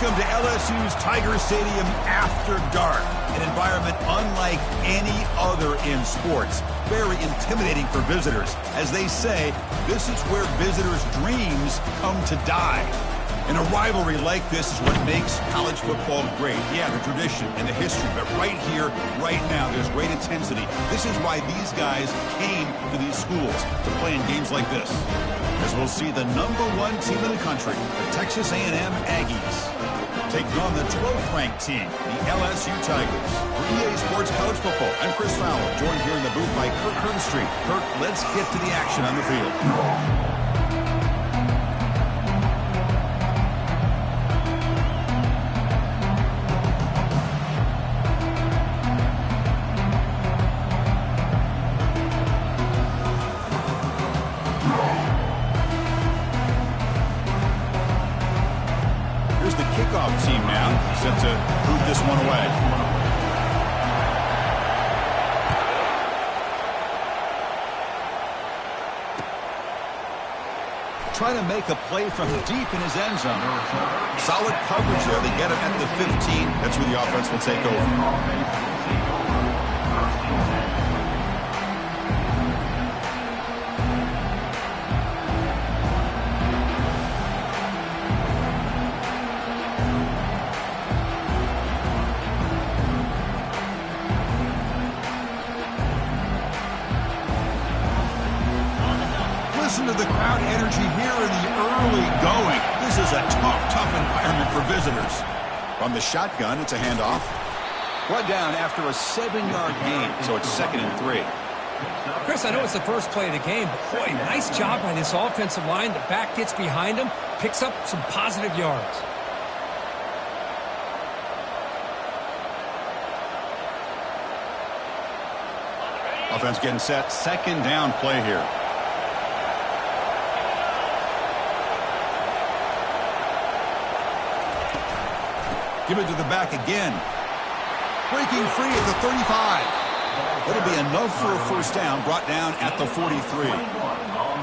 Welcome to LSU's Tiger Stadium after dark, an environment unlike any other in sports. Very intimidating for visitors. As they say, this is where visitors' dreams come to die. And a rivalry like this is what makes college football great. Yeah, the tradition and the history, but right here, right now, there's great intensity. This is why these guys came to these schools to play in games like this. As we'll see the #1 team in the country, the Texas A&M Aggies, taking on the 12th-ranked team, the LSU Tigers. For EA Sports College Football, I'm Chris Fowler, joined here in the booth by Kirk Herbstreit. Kirk, let's get to the action on the field. Team now set to boot this one away. Trying to make a play from deep in his end zone. Solid coverage there. They get it at the 15. That's where the offense will take over. Listen to the crowd energy here in the early going. This is a tough environment for visitors. From the shotgun, it's a handoff. Brought down after a 7-yard gain, so it's 2nd and 3. Chris, I know it's the first play of the game, but boy, nice job by this offensive line. The back gets behind him, picks up some positive yards. Offense getting set. 2nd down play here. Give it to the back again. Breaking free at the 35. That'll be enough for a first down, brought down at the 43.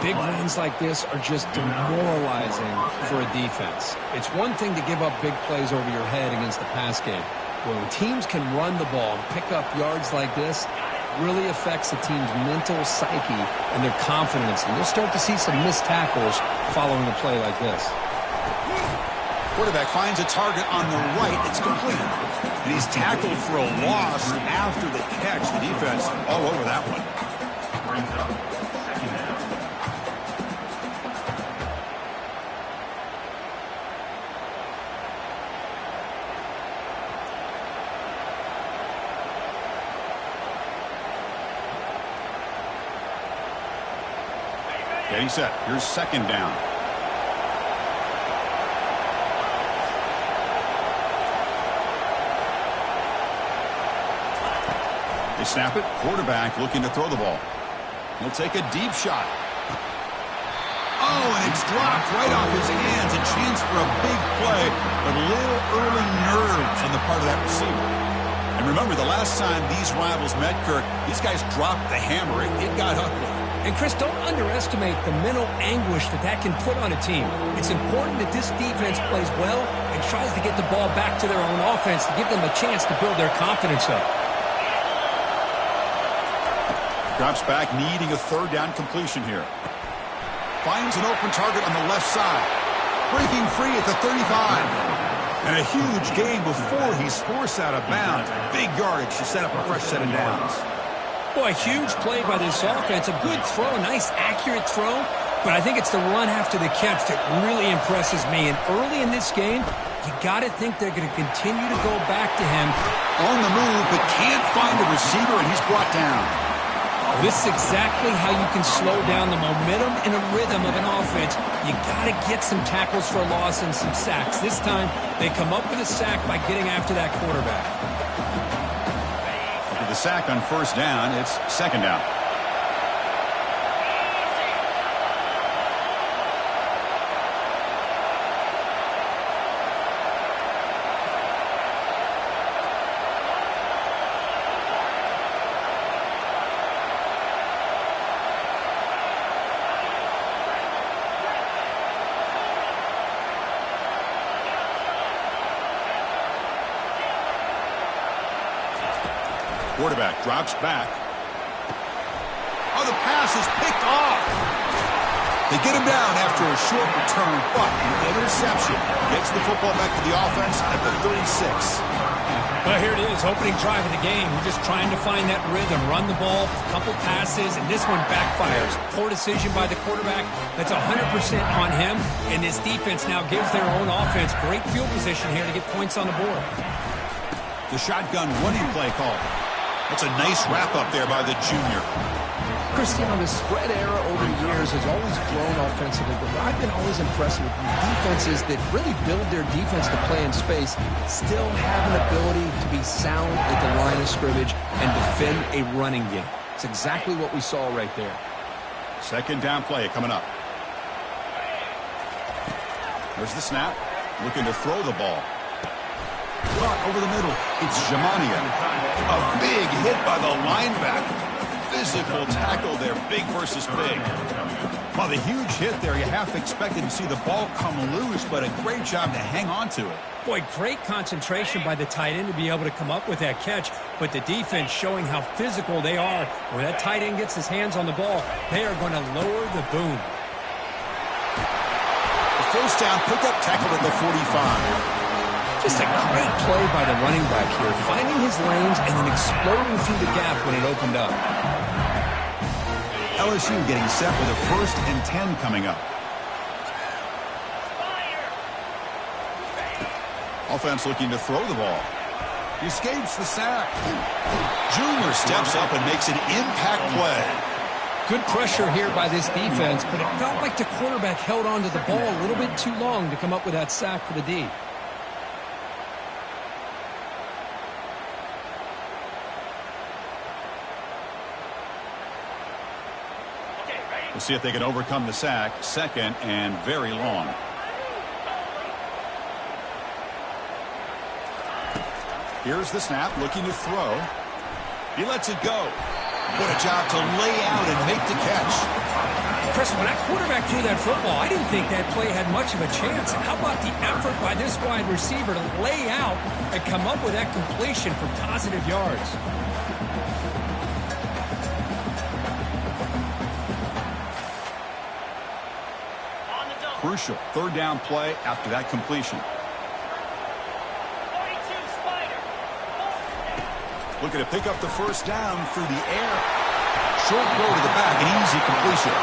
Big runs like this are just demoralizing for a defense. It's one thing to give up big plays over your head against the pass game. When teams can run the ball and pick up yards like this, it really affects the team's mental psyche and their confidence. And you'll start to see some missed tackles following a play like this. Quarterback finds a target on the right. It's complete. And he's tackled for a loss after the catch. The defense all over that one. Getting set. Here's 2nd down. They snap it. Quarterback looking to throw the ball. He'll take a deep shot. Oh, and it's dropped right off his hands. A chance for a big play, but a little early nerves on the part of that receiver. And remember, the last time these rivals met, Kirk, these guys dropped the hammer. It got ugly. And, Chris, don't underestimate the mental anguish that can put on a team. It's important that this defense plays well and tries to get the ball back to their own offense to give them a chance to build their confidence up. Drops back, needing a 3rd down completion here. Finds an open target on the left side. Breaking free at the 35. And a huge gain before he's forced out of bounds. Big yardage to set up a fresh set of downs. Boy, a huge play by this offense. A good throw, nice accurate throw. But I think it's the run after the catch that really impresses me. And early in this game, you got to think they're going to continue to go back to him. On the move, but can't find a receiver, and he's brought down. This is exactly how you can slow down the momentum and a rhythm of an offense. You got to get some tackles for a loss and some sacks. This time, they come up with a sack by getting after that quarterback. After the sack on 1st down, it's 2nd down. Quarterback drops back. Oh, the pass is picked off. They get him down after a short return, but an interception gets the football back to the offense at the 36. Well, here it is, opening drive of the game. We're just trying to find that rhythm, run the ball, a couple passes, and this one backfires. Poor decision by the quarterback. That's 100% on him, and this defense now gives their own offense great field position here to get points on the board. The shotgun running play call. That's a nice wrap-up there by the junior. Christian, the spread era over the years has always grown offensively, but I've been always impressed with defenses that really build their defense to play in space, still have an ability to be sound at the line of scrimmage and defend a running game. It's exactly what we saw right there. Second down play coming up. There's the snap. Looking to throw the ball. Caught over the middle. It's Jamania. A big hit by the linebacker. Physical tackle there, big versus big. Well, the huge hit there, you half expected to see the ball come loose, but a great job to hang on to it. Boy, great concentration by the tight end to be able to come up with that catch, but the defense showing how physical they are. Where that tight end gets his hands on the ball, they are going to lower the boom. The first down, pick up, tackle at the 45. Just a great play by the running back here, finding his lanes and then exploding through the gap when it opened up. LSU getting set with a 1st and 10 coming up. Offense looking to throw the ball. He escapes the sack. Junior steps up and makes an impact play. Good pressure here by this defense, but it felt like the quarterback held on to the ball a little bit too long to come up with that sack for the D. We'll see if they can overcome the sack. 2nd and very long. Here's the snap, looking to throw. He lets it go. What a job to lay out and make the catch. Chris, when that quarterback threw that football, I didn't think that play had much of a chance. How about the effort by this wide receiver to lay out and come up with that completion for positive yards? Crucial 3rd down play after that completion. Looking to pick up the 1st down through the air. Short throw to the back, an easy completion.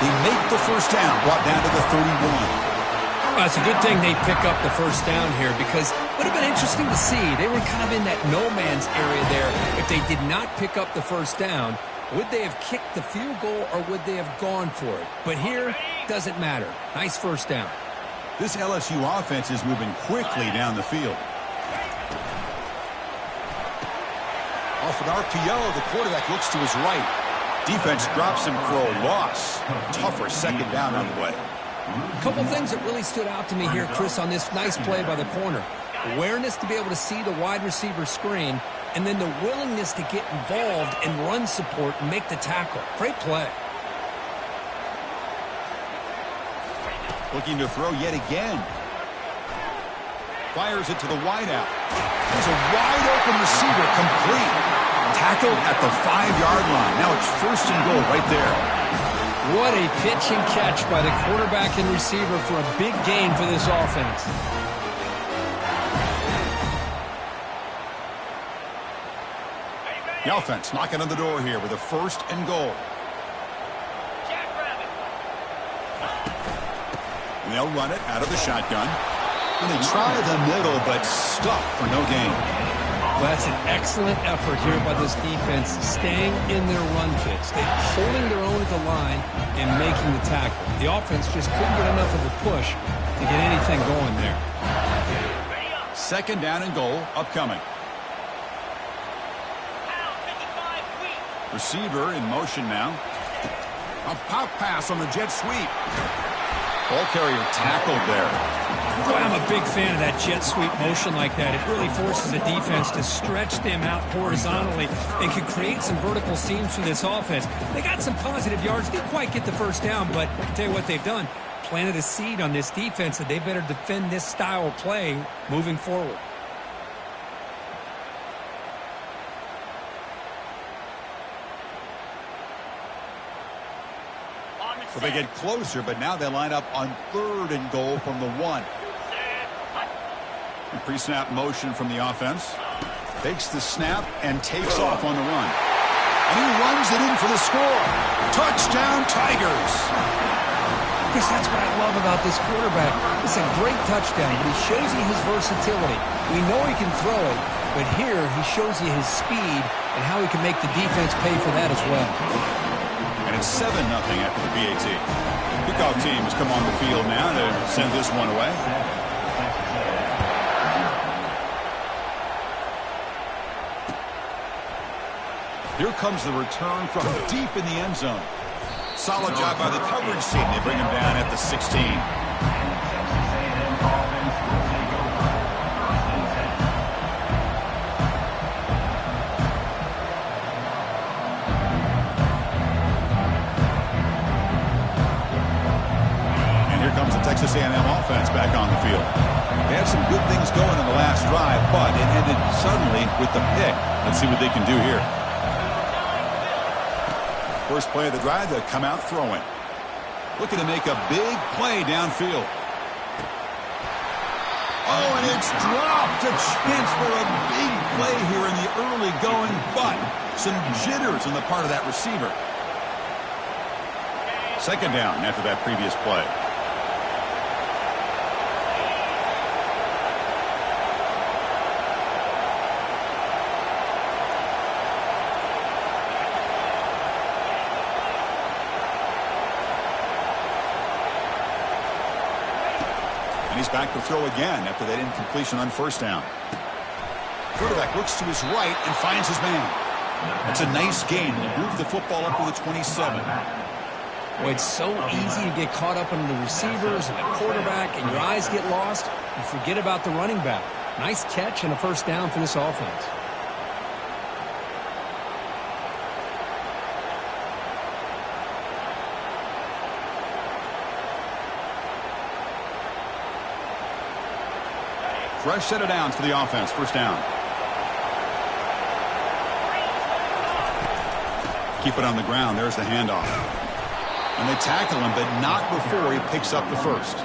They make the 1st down, brought down to the 31. Well, it's a good thing they pick up the 1st down here because it would have been interesting to see. They were kind of in that no man's area there. If they did not pick up the 1st down, would they have kicked the field goal or would they have gone for it? But here, doesn't matter. Nice 1st down. This LSU offense is moving quickly down the field. Off an RPO, the quarterback looks to his right. Defense drops him for a loss. Tougher 2nd down on the way. A couple things that really stood out to me here, Chris, on this nice play by the corner. Awareness to be able to see the wide receiver screen, and then the willingness to get involved and run support and make the tackle. Great play. Looking to throw yet again. Fires it to the wideout. There's a wide-open receiver, complete. Tackled at the 5-yard line. Now it's 1st and goal right there. What a pitch and catch by the quarterback and receiver for a big gain for this offense. The offense knocking on the door here with a 1st and goal. And they'll run it out of the shotgun. And they try the middle, but stuck for no gain. Well, that's an excellent effort here by this defense, staying in their run fits. They're holding their own at the line and making the tackle. The offense just couldn't get enough of a push to get anything going there. 2nd down and goal upcoming. Receiver in motion now. A pop pass on the jet sweep. Ball carrier tackled there. Boy, I'm a big fan of that jet sweep motion like that. It really forces the defense to stretch them out horizontally and can create some vertical seams for this offense. They got some positive yards. Didn't quite get the 1st down, but I'll tell you what they've done. Planted a seed on this defense that they better defend this style of play moving forward. Well, they get closer, but now they line up on 3rd and goal from the 1. Pre-snap motion from the offense. Takes the snap and takes off on the run. And he runs it in for the score. Touchdown, Tigers. Because that's what I love about this quarterback. It's a great touchdown, but he shows you his versatility. We know he can throw it, but here he shows you his speed and how he can make the defense pay for that as well. And it's 7-0 after the PAT. Kickoff teams come on the field now to send this one away. Here comes the return from deep in the end zone. Solid job by the coverage team. They bring him down at the 16. And here comes the Texas A&M offense back on the field. They had some good things going in the last drive, but it ended suddenly with the pick. Let's see what they can do here. First play of the drive, they come out throwing. Looking to make a big play downfield. Oh, and it's dropped. A chance for a big play here in the early going, but some jitters on the part of that receiver. Second down after that previous play. And he's back to throw again after that incompletion on first down. Quarterback looks to his right and finds his man. That's a nice gain. He moved the football up to the 27. Well, it's so easy to get caught up in the receivers and the quarterback, and your eyes get lost. You forget about the running back. Nice catch and a first down for this offense. Fresh set of downs for the offense. First down. Keep it on the ground. There's the handoff. And they tackle him, but not before he picks up the first.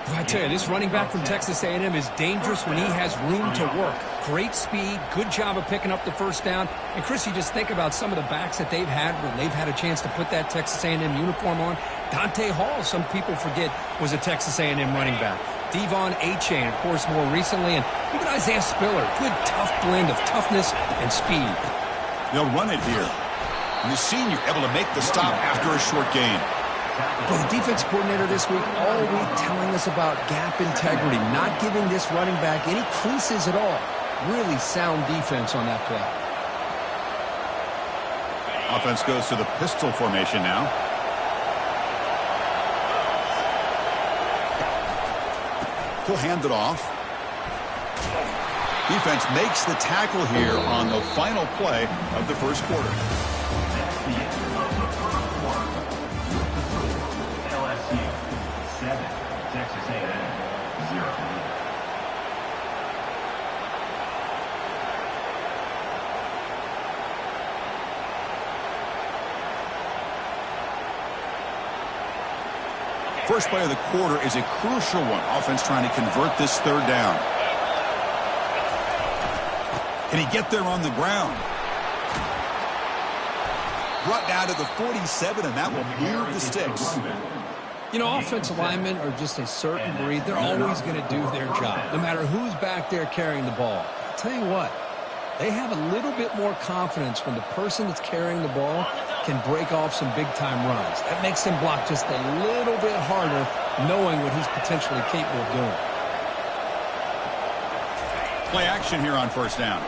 I tell you, this running back from Texas A&M is dangerous when he has room to work. Great speed, good job of picking up the first down. And, Chris, you just think about some of the backs that they've had when they've had a chance to put that Texas A&M uniform on. Dante Hall, some people forget, was a Texas A&M running back. Devon Achane, of course, more recently. And even Isaiah Spiller, good tough blend of toughness and speed. They'll run it here. And the senior able to make the stop after a short gain. Well, the defense coordinator this week all week telling us about gap integrity, not giving this running back any creases at all. Really sound defense on that play. Offense goes to the pistol formation now. He'll hand it off. Defense makes the tackle here on the final play of the first quarter. LSU 7, Texas A&M 0. First play of the quarter is a crucial one. Offense trying to convert this third down. Can he get there on the ground? Brought down to the 47, and that will move the sticks. You know, offensive linemen are just a certain breed. They're always going to do their job, no matter who's back there carrying the ball. I'll tell you what, they have a little bit more confidence when the person that's carrying the ball can break off some big-time runs. That makes them block just a little bit harder, knowing what he's potentially capable of doing. Play action here on first down.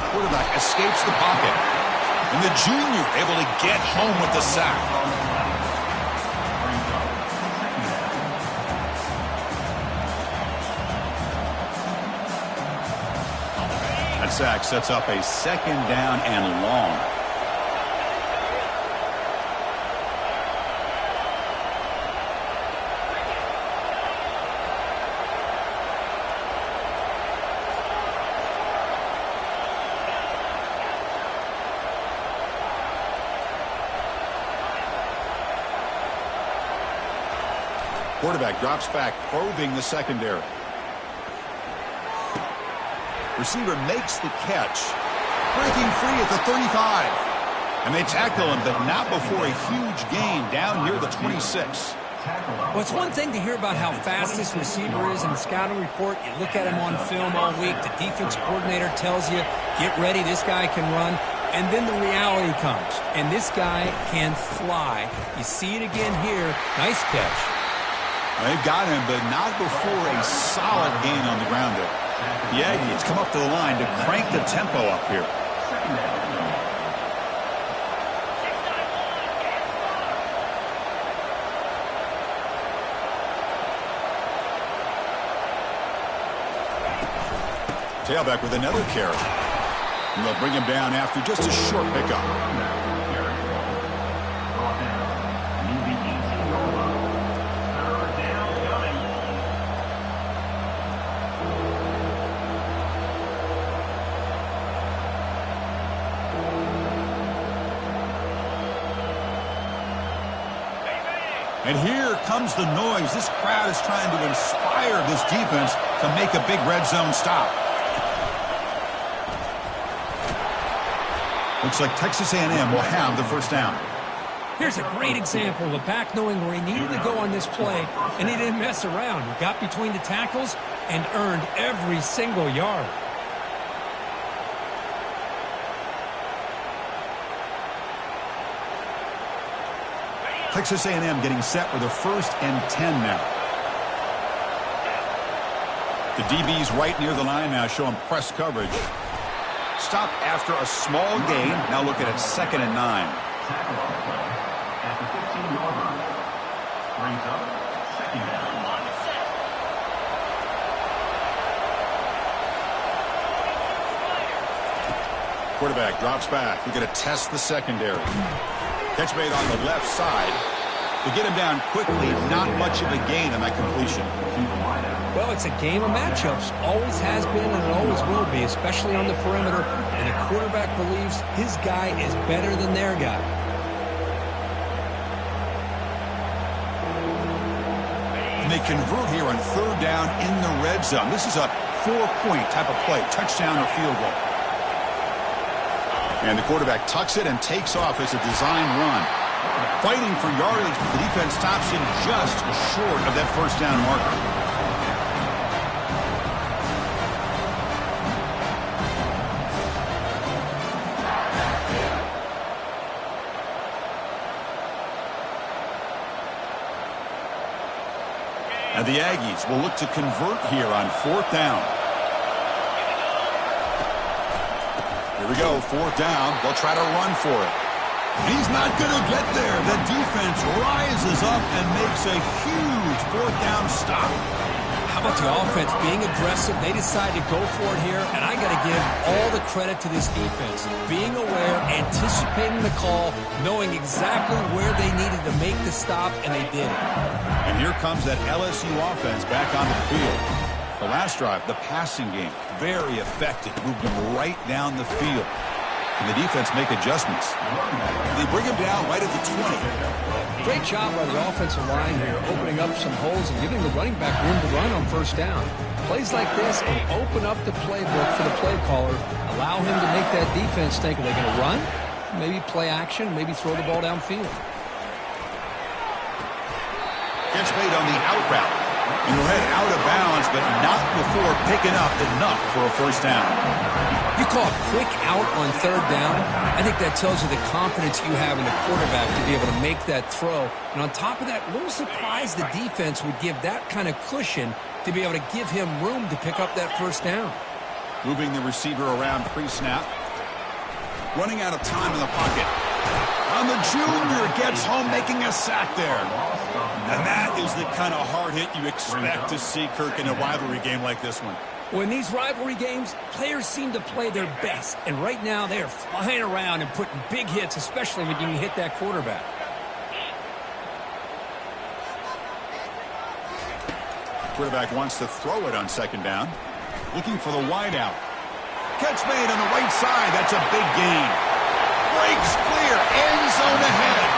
Quarterback escapes the pocket. And the junior able to get home with the sack. That sack sets up a second down and long. Quarterback drops back, probing the secondary. Receiver makes the catch. Breaking free at the 35. And they tackle him, but not before a huge gain down near the 26. Well, it's one thing to hear about how fast this receiver is in the scouting report. You look at him on film all week. The defense coordinator tells you, get ready, this guy can run. And then the reality comes, and this guy can fly. You see it again here. Nice catch. They've got him, but not before a solid gain on the ground there. The Aggies come up to the line to crank the tempo up here. Tailback with another carry. And they'll bring him down after just a short pickup. And here comes the noise. This crowd is trying to inspire this defense to make a big red zone stop. Looks like Texas A&M will have the first down. Here's a great example of a back knowing where he needed to go on this play, and he didn't mess around. He got between the tackles and earned every single yard. Texas A&M getting set with a 1st and 10 now. The DB's right near the line now, showing press coverage. Stop after a small gain. Now looking at 2nd and 9. Tackle on the play at the 15-yard line. Brings up 2nd down. Quarterback drops back. We're going to test the secondary. Catch made on the left side. To get him down quickly, not much of a gain on that completion. Well, it's a game of matchups. Always has been and it always will be, especially on the perimeter. And the quarterback believes his guy is better than their guy. And they convert here on 3rd down in the red zone. This is a 4-point type of play, touchdown or field goal. And the quarterback tucks it and takes off as a design run. Fighting for yardage, but the defense stops him just short of that 1st down marker. And the Aggies will look to convert here on 4th down. Here we go, 4th down. They'll try to run for it. He's not going to get there. The defense rises up and makes a huge 4th down stop. How about the offense being aggressive? They decide to go for it here, and I got to give all the credit to this defense. Being aware, anticipating the call, knowing exactly where they needed to make the stop, and they did it. And here comes that LSU offense back onto the field. The last drive, the passing game, very effective. Moved them right down the field. And the defense make adjustments. They bring him down right at the 20. Great job by the offensive line here, opening up some holes and giving the running back room to run on 1st down. Plays like this and open up the playbook for the play caller. Allow him to make that defense think, are they going to run? Maybe play action, maybe throw the ball downfield. Catch made on the out route. And he'll head out of bounds, but not before picking up enough for a 1st down. You call a quick out on 3rd down, I think that tells you the confidence you have in the quarterback to be able to make that throw. And on top of that, a little surprised the defense would give that kind of cushion to be able to give him room to pick up that 1st down. Moving the receiver around pre-snap. Running out of time in the pocket. And the junior gets home, making a sack there. And that is the kind of hard hit you expect to see, Kirk, in a rivalry game like this one. Well, in these rivalry games, players seem to play their best. And right now, they're flying around and putting big hits, especially when you can hit that quarterback. Quarterback wants to throw it on 2nd down. Looking for the wide out. Catch made on the right side. That's a big gain. Breaks clear. End zone ahead.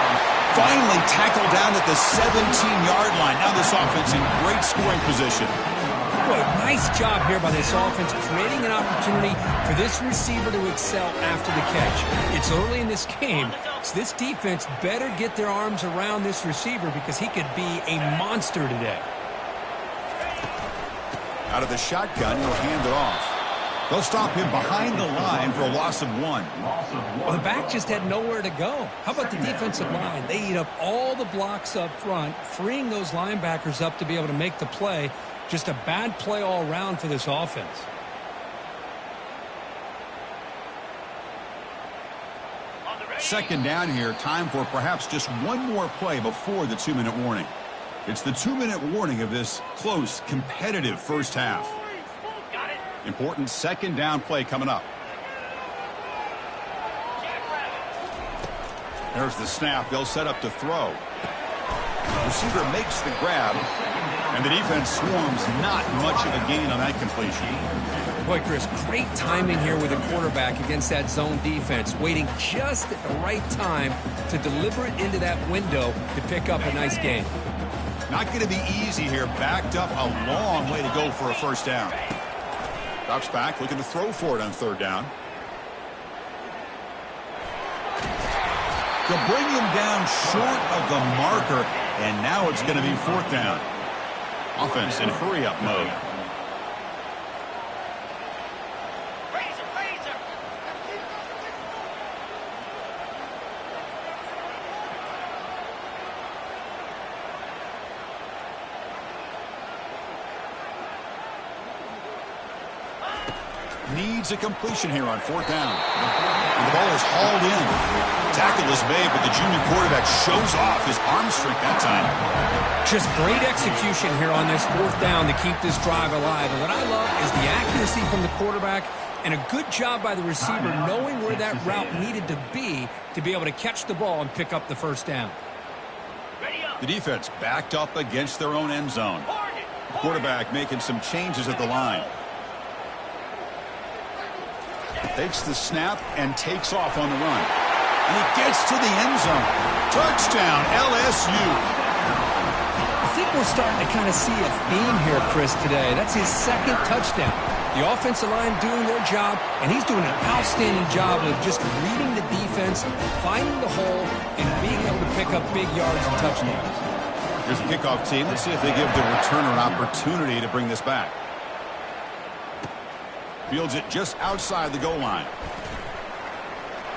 Finally tackled down at the 17-yard line. Now this offense in great scoring position. Boy, nice job here by this offense, creating an opportunity for this receiver to excel after the catch. It's early in this game, so this defense better get their arms around this receiver because he could be a monster today. Out of the shotgun, he'll hand it off. They'll stop him behind the line for a loss of 1. Well, the back just had nowhere to go. How about the defensive line? They eat up all the blocks up front, freeing those linebackers up to be able to make the play. Just a bad play all around for this offense. Second down here, time for perhaps just one more play before the 2-minute warning. It's the 2-minute warning of this close, competitive first half. Important second down play coming up. There's the snap. They'll set up to throw. Receiver makes the grab, and the defense swarms. Not much of a gain on that completion. Boy, Chris, great timing here with the quarterback against that zone defense, waiting just at the right time to deliver it into that window to pick up a nice gain. Not going to be easy here. Backed up a long way to go for a first down. Drops back, looking to throw for it on third down. To bring him down short of the marker, and now it's going to be fourth down. Offense in hurry-up mode. Needs a completion here on fourth down. And the ball is hauled in. Tackle is made, but the junior quarterback shows off his arm strength that time. Just great execution here on this fourth down to keep this drive alive. And what I love is the accuracy from the quarterback and a good job by the receiver knowing where that route needed to be able to catch the ball and pick up the first down. The defense backed up against their own end zone. The quarterback making some changes at the line. Takes the snap and takes off on the run. And he gets to the end zone. Touchdown, LSU. I think we're starting to kind of see a theme here, Chris, today. That's his second touchdown. The offensive line doing their job, and he's doing an outstanding job of just reading the defense, finding the hole, and being able to pick up big yards and touchdowns. Here's the kickoff team. Let's see if they give the returner an opportunity to bring this back. Fields it just outside the goal line.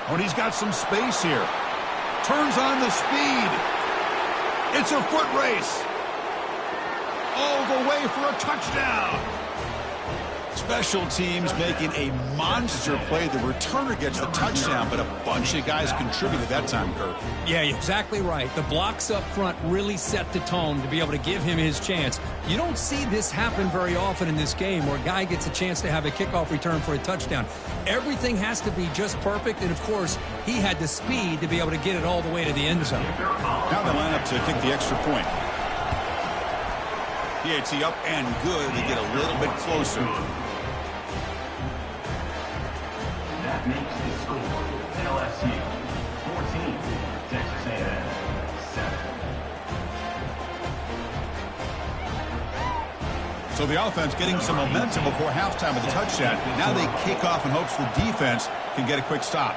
Oh, and he's got some space here. Turns on the speed. It's a foot race. All the way for a touchdown. Special teams making a monster play. The returner gets the touchdown, but a bunch of guys contributed that time, Kurt. Yeah, you're exactly right. The blocks up front really set the tone to be able to give him his chance. You don't see this happen very often in this game where a guy gets a chance to have a kickoff return for a touchdown. Everything has to be just perfect, and of course, he had the speed to be able to get it all the way to the end zone. Now they line up to kick the extra point. PAT up and good. They get a little bit closer. That makes the score LSU 14, Texas A&M 7. So the offense getting some momentum before halftime with the touchdown. Now they kick off in hopes the defense can get a quick stop.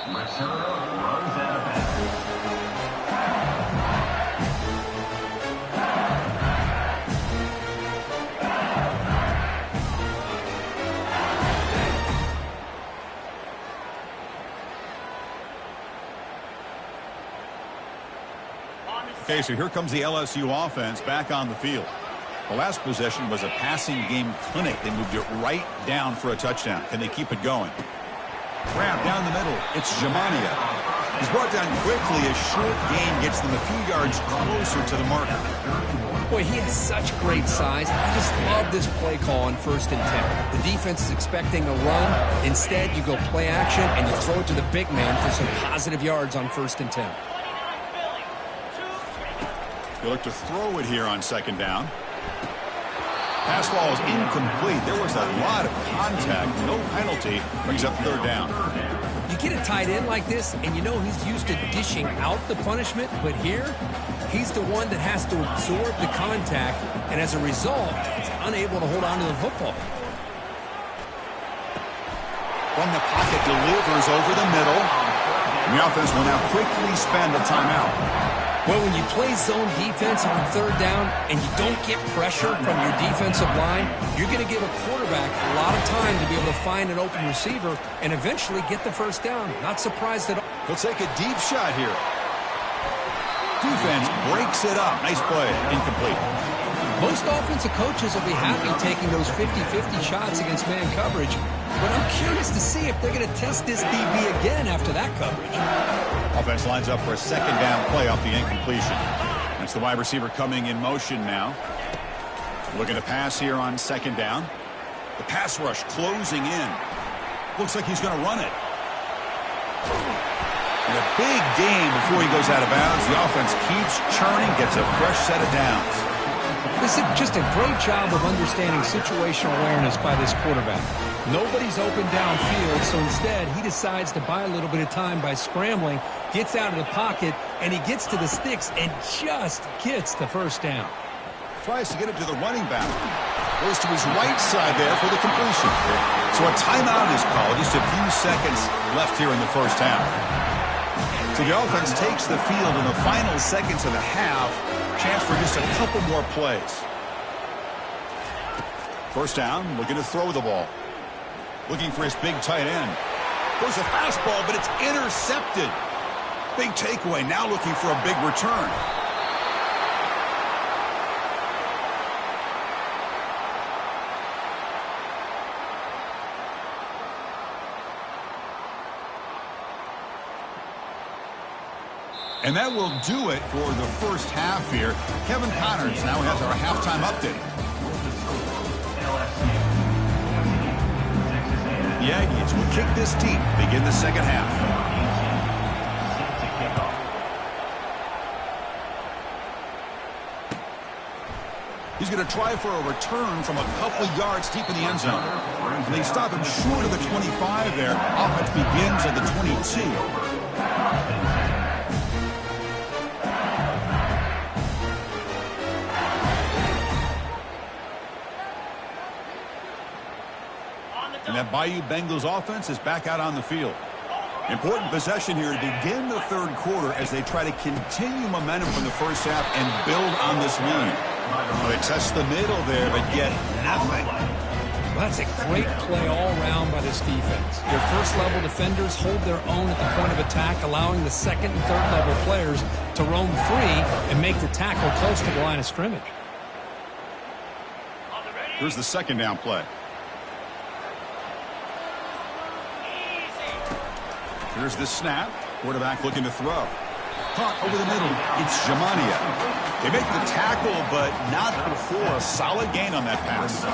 Returner runs out of bounds. Okay, so here comes the LSU offense back on the field. The last possession was a passing game clinic. They moved it right down for a touchdown. Can they keep it going? Grab down the middle. It's Jamania. He's brought down quickly. A short gain gets them a few yards closer to the marker. Boy, he has such great size. I just love this play call on 1st and 10. The defense is expecting a run. Instead, you go play action, and you throw it to the big man for some positive yards on 1st and 10. They look to throw it here on 2nd down. Pass ball is incomplete. There was a lot of contact. No penalty. Brings up third down. You get a tight end like this, and you know he's used to dishing out the punishment, but here, he's the one that has to absorb the contact, and as a result, he's unable to hold on to the football. From the pocket, delivers over the middle. And the offense will now quickly spend a timeout. Well, when you play zone defense on third down and you don't get pressure from your defensive line, you're going to give a quarterback a lot of time to be able to find an open receiver and eventually get the first down. Not surprised at all. He'll take a deep shot here. Defense breaks it up. Nice play. Incomplete. Most offensive coaches will be happy taking those 50-50 shots against man coverage, but I'm curious to see if they're going to test this DB again after that coverage. Offense lines up for a second down play off the incompletion. That's the wide receiver coming in motion now. Looking to pass here on second down. The pass rush closing in. Looks like he's going to run it. And a big gain before he goes out of bounds. The offense keeps churning, gets a fresh set of downs. This is just a great job of understanding situational awareness by this quarterback. Nobody's open downfield, so instead he decides to buy a little bit of time by scrambling, gets out of the pocket, and he gets to the sticks and just gets the first down. Tries to get it to the running back. Goes to his right side there for the completion. So a timeout is called. Just a few seconds left here in the first half. So the offense takes the field in the final seconds of the half. Chance for just a couple more plays. First down, looking to throw the ball. Looking for his big tight end. Goes a fastball, but it's intercepted. Big takeaway, now looking for a big return. And that will do it for the first half here. Kevin Connors now has our halftime update. The Aggies will kick this deep, begin the second half. He's going to try for a return from a couple yards deep in the end zone. And they stop him short of the 25 there. Offense begins at the 22. And that Bayou Bengals offense is back out on the field. Important possession here to begin the third quarter as they try to continue momentum from the first half and build on this lead. Well, they test the middle there, but get nothing. Well, that's a great play all around by this defense. Their first-level defenders hold their own at the point of attack, allowing the second and third-level players to roam free and make the tackle close to the line of scrimmage. Here's the second down play. Here's the snap. Quarterback looking to throw. Caught over the middle. It's Jamania. They make the tackle, but not before a solid gain on that pass.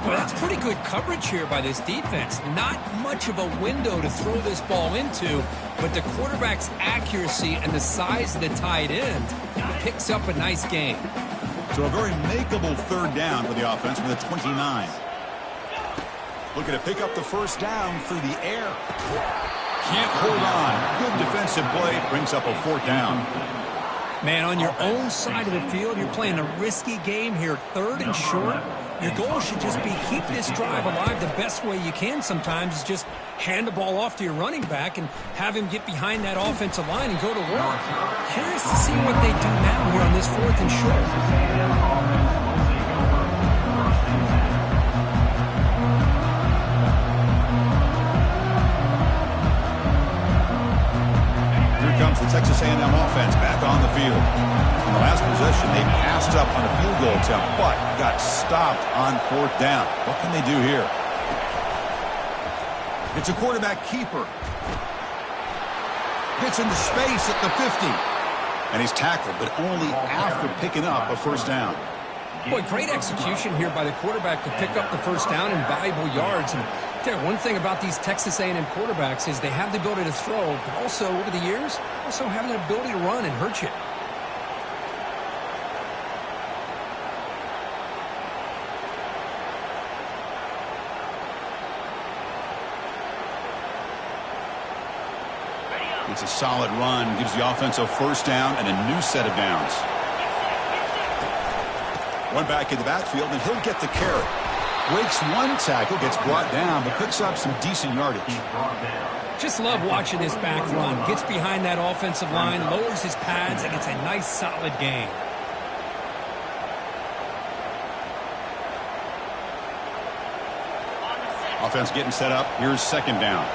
Well, that's pretty good coverage here by this defense. Not much of a window to throw this ball into, but the quarterback's accuracy and the size of the tight end picks up a nice gain. So a very makeable third down for the offense with a 29. Looking to pick up the first down through the air. Can't hold on. Good defensive play. Brings up a fourth down. Man, on your own side of the field, you're playing a risky game here. Third and short. Your goal should just be keep this drive alive the best way you can sometimes is just hand the ball off to your running back and have him get behind that offensive line and go to work. Curious to see what they do now here on this fourth and short. Comes the Texas A&M offense back on the field. In the last possession, they passed up on a field goal attempt, but got stopped on fourth down. What can they do here? It's a quarterback keeper. Gets into space at the 50. And he's tackled, but only after picking up a first down. Boy, great execution here by the quarterback to pick up the first down and valuable yards. And one thing about these Texas A&M quarterbacks is they have the ability to throw, but also over the years, also have the ability to run and hurt you. It's a solid run, gives the offense a first down and a new set of downs. One back in the backfield, and he'll get the carry. Breaks one tackle, gets brought down, but picks up some decent yardage. Just love watching this back run. Gets behind that offensive line, lowers his pads, and it's a nice, solid gain. Offense getting set up. Here's second down.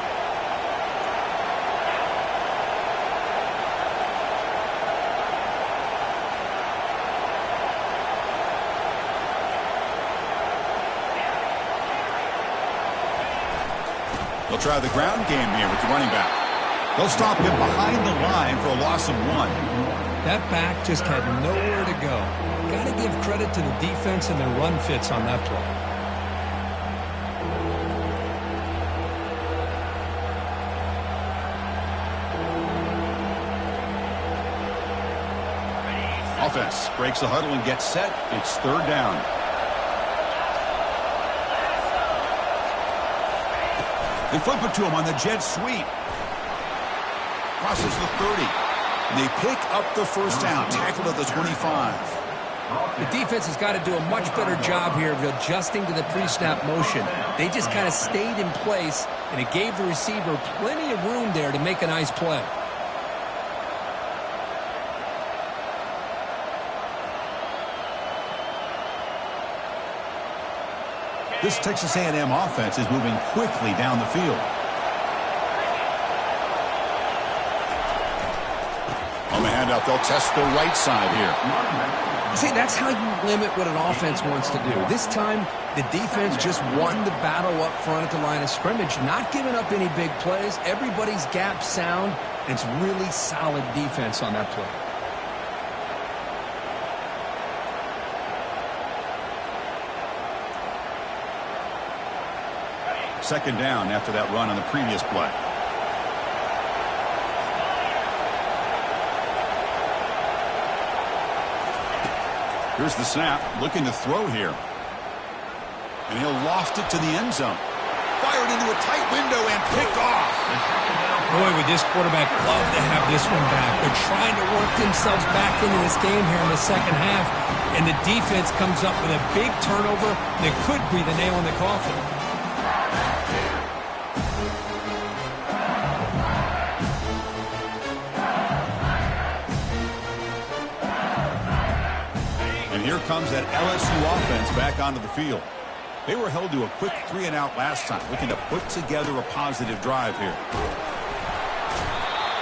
They'll try the ground game here with the running back. They'll stop him behind the line for a loss of 1. That back just had nowhere to go. Got to give credit to the defense and their run fits on that play. Offense breaks the huddle and gets set. It's third down. They flip it to him on the jet sweep. Crosses the 30. And they pick up the first down. Tackled at the 25. The defense has got to do a much better job here of adjusting to the pre-snap motion. They just kind of stayed in place, and it gave the receiver plenty of room there to make a nice play. This Texas A&M offense is moving quickly down the field. On the handoff, they'll test the right side here. See, that's how you limit what an offense wants to do. This time, the defense just won the battle up front at the line of scrimmage, not giving up any big plays. Everybody's gap sound, and it's really solid defense on that play. Second down after that run on the previous play. Here's the snap, looking to throw here. And he'll loft it to the end zone. Fired into a tight window and picked off. Boy, would this quarterback love to have this one back. They're trying to work themselves back into this game here in the second half. And the defense comes up with a big turnover that could be the nail in the coffin. And here comes that LSU offense back onto the field. They were held to a quick 3-and-out last time, looking to put together a positive drive here.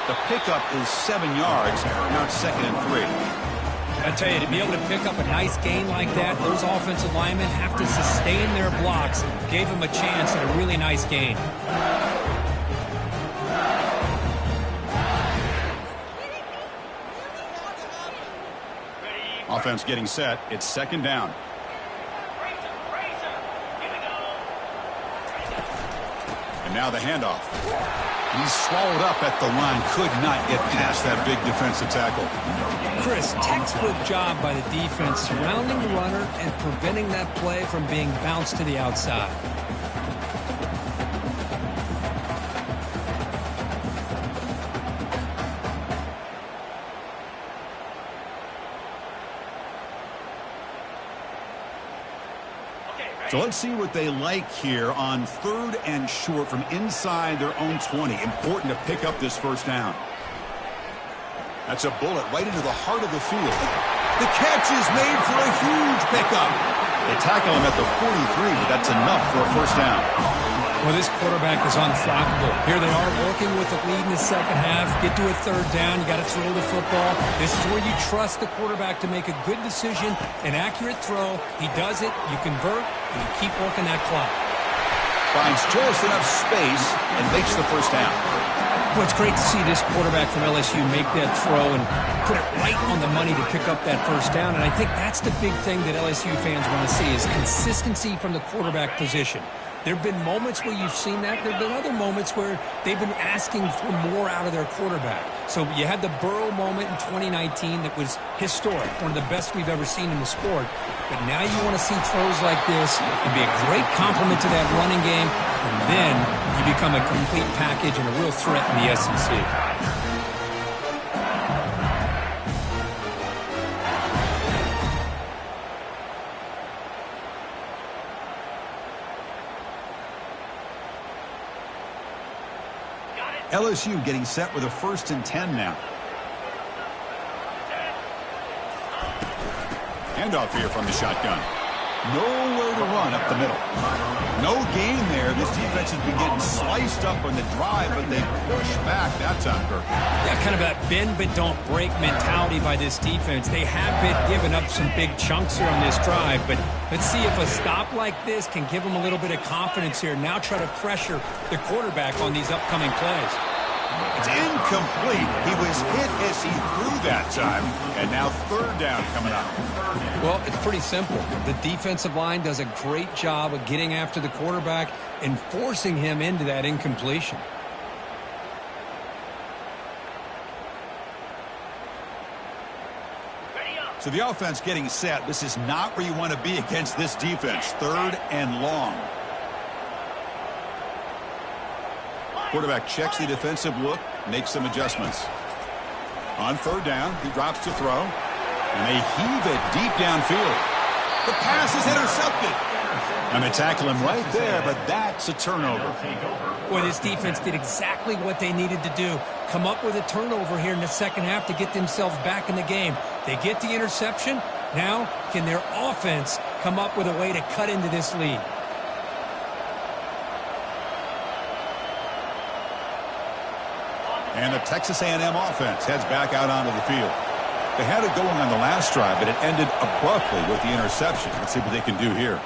The pickup is 7 yards. Now it's 2nd and 3. I tell you, to be able to pick up a nice gain like that, those offensive linemen have to sustain their blocks. Gave them a chance at a really nice gain. Offense getting set. It's 2nd down. And now the handoff. He's swallowed up at the line. Could not get past that big defensive tackle. Chris, textbook job by the defense surrounding the runner and preventing that play from being bounced to the outside. So let's see what they like here on 3rd and short from inside their own 20. Important to pick up this first down. That's a bullet right into the heart of the field. The catch is made for a huge pickup. They tackle him at the 43, but that's enough for a first down. Well, this quarterback is unflappable. Here they are working with the lead in the second half. Get to a 3rd down. You got to throw the football. This is where you trust the quarterback to make a good decision, an accurate throw. He does it. You convert, and you keep working that clock. Finds just enough space and makes the first down. Well, it's great to see this quarterback from LSU make that throw and put it right on the money to pick up that first down. And I think that's the big thing that LSU fans want to see is consistency from the quarterback position. There have been moments where you've seen that. There have been other moments where they've been asking for more out of their quarterback. So you had the Burrow moment in 2019 that was historic, one of the best we've ever seen in the sport. But now you want to see throws like this and be a great complement to that running game, and then you become a complete package and a real threat in the SEC. LSU getting set with a 1st and 10 now. Handoff here from the shotgun. Nowhere to run up the middle. No gain there. This defense has been getting sliced up on the drive, but they push back that time, Kirk. Yeah, kind of a bend but don't break mentality by this defense. They have been giving up some big chunks here on this drive, but let's see if a stop like this can give them a little bit of confidence here. Now try to pressure the quarterback on these upcoming plays. It's incomplete. He was hit as he threw that time, and now 3rd down coming up. Well, it's pretty simple. The defensive line does a great job of getting after the quarterback and forcing him into that incompletion. So the offense getting set. This is not where you want to be against this defense. 3rd and long. Quarterback checks the defensive look, makes some adjustments. On 3rd down, he drops to throw, and they heave it deep downfield. The pass is intercepted. And they tackle him right there, but that's a turnover. Boy, this defense did exactly what they needed to do. Come up with a turnover here in the second half to get themselves back in the game. They get the interception. Now, can their offense come up with a way to cut into this lead? And the Texas A&M offense heads back out onto the field. They had it going on the last drive, but it ended abruptly with the interception. Let's see what they can do here.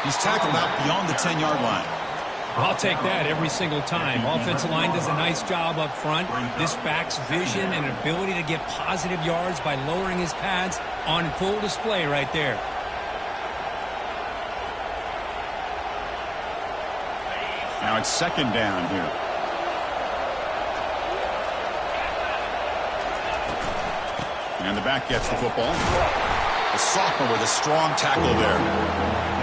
He's tackled out beyond the 10-yard line. I'll take that every single time. Offensive line does a nice job up front. This back's vision and ability to get positive yards by lowering his pads on full display right there. Now it's 2nd down here. And the back gets the football. The sophomore with a strong tackle there.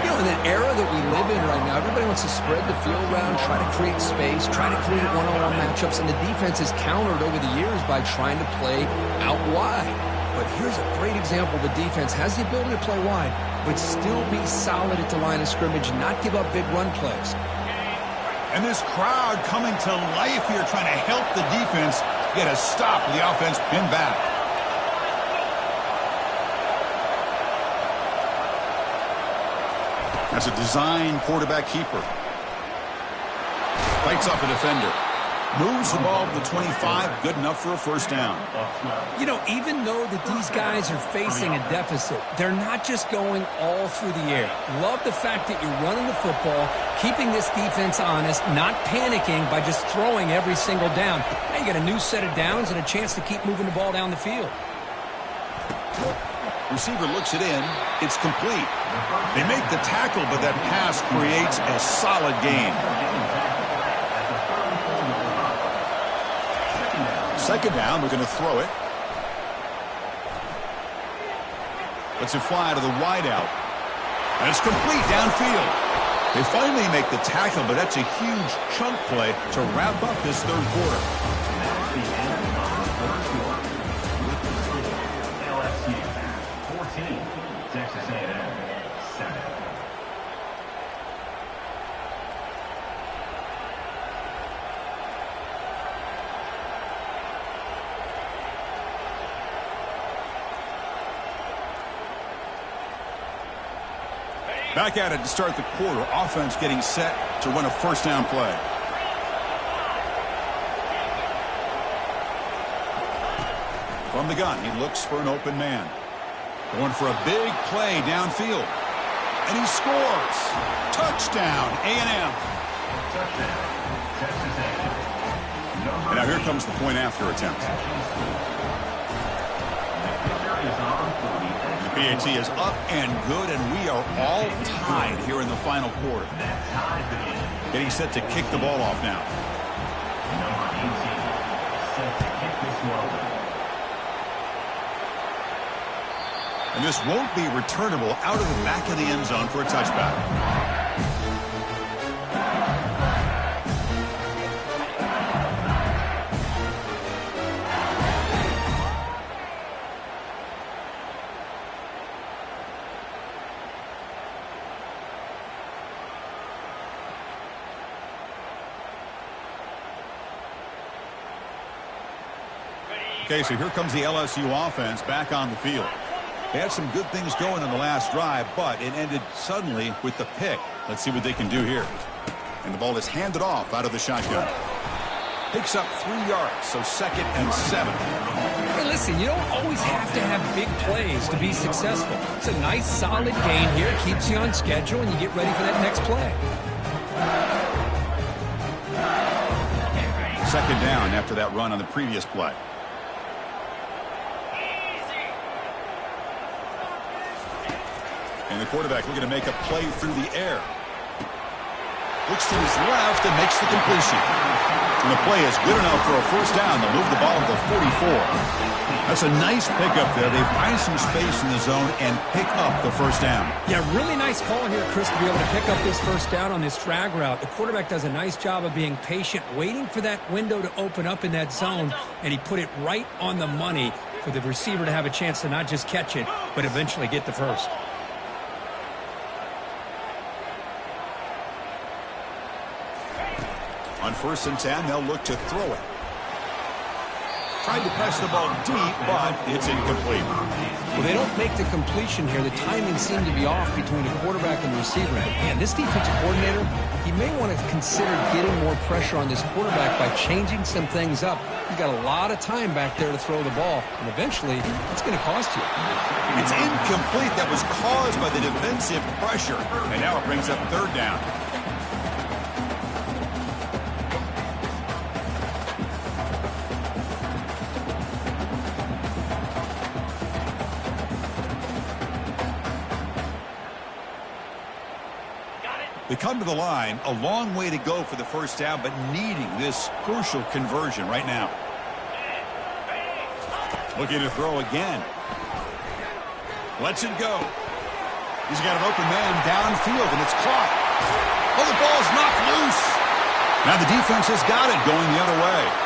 You know, in the era that we live in right now, everybody wants to spread the field around, try to create space, try to create one-on-one matchups, and the defense has countered over the years by trying to play out wide. But here's a great example. The defense has the ability to play wide, but still be solid at the line of scrimmage, not give up big run plays. And this crowd coming to life here, trying to help the defense get a stop with the offense pinned back. That's a design quarterback keeper. Fights off a defender. Moves the ball to the 25. Good enough for a 1st down. You know, even though that these guys are facing a deficit, they're not just going all through the air. Love the fact that you're running the football, keeping this defense honest, not panicking by just throwing every single down. Now you got a new set of downs and a chance to keep moving the ball down the field. Receiver looks it in. It's complete. They make the tackle, but that pass creates a solid gain. 2nd down, we're going to throw it. Lets it fly to the wideout. And it's complete downfield. They finally make the tackle, but that's a huge chunk play to wrap up this 3rd quarter. That's the end of the 3rd quarter. LSU 14, Texas A&M 7. Back at it to start the quarter. Offense getting set to run a 1st down play. From the gun, he looks for an open man. Going for a big play downfield. And he scores. Touchdown, A&M. Touchdown, Texas A&M. And now here comes the point after attempt. The PAT is up and good, and we are all tied here in the final quarter. Getting set to kick the ball off now. Number 18 set to kick this one. And this won't be returnable out of the back of the end zone for a touchback. Okay, so here comes the LSU offense back on the field. They had some good things going in the last drive, but it ended suddenly with the pick. Let's see what they can do here. And the ball is handed off out of the shotgun. Picks up 3 yards, so 2nd and 7. Hey, listen, you don't always have to have big plays to be successful. It's a nice, solid gain here. Keeps you on schedule, and you get ready for that next play. 2nd down after that run on the previous play. And the quarterback looking to make a play through the air. Looks to his left and makes the completion. And the play is good enough for a first down. They'll move the ball to the 44. That's a nice pickup there. They find some space in the zone and pick up the first down. Yeah, really nice call here, Chris, to be able to pick up this first down on this drag route. The quarterback does a nice job of being patient, waiting for that window to open up in that zone, and he put it right on the money for the receiver to have a chance to not just catch it, but eventually get the first. On 1st and 10, they'll look to throw it. Tried to press the ball deep, but it's incomplete. Well, they don't make the completion here. The timing seemed to be off between the quarterback and the receiver. But, man, this defensive coordinator, he may want to consider getting more pressure on this quarterback by changing some things up. He's got a lot of time back there to throw the ball, and eventually it's going to cost you. It's incomplete. That was caused by the defensive pressure. And now it brings up 3rd down. They come to the line, a long way to go for the first down, but needing this crucial conversion right now. Looking to throw again. Lets it go. He's got an open man downfield, and it's caught. Oh, the ball's knocked loose. Now the defense has got it going the other way.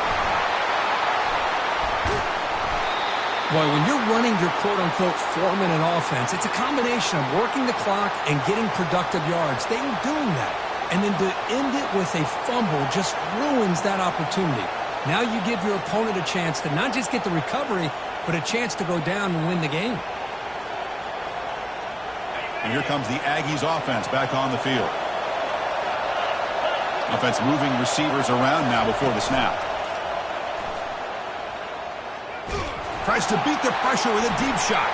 Boy, when you're running your quote-unquote 4-minute offense, it's a combination of working the clock and getting productive yards. They were doing that. And then to end it with a fumble just ruins that opportunity. Now you give your opponent a chance to not just get the recovery, but a chance to go down and win the game. And here comes the Aggies offense back on the field. Offense moving receivers around now before the snap. Tries to beat the pressure with a deep shot.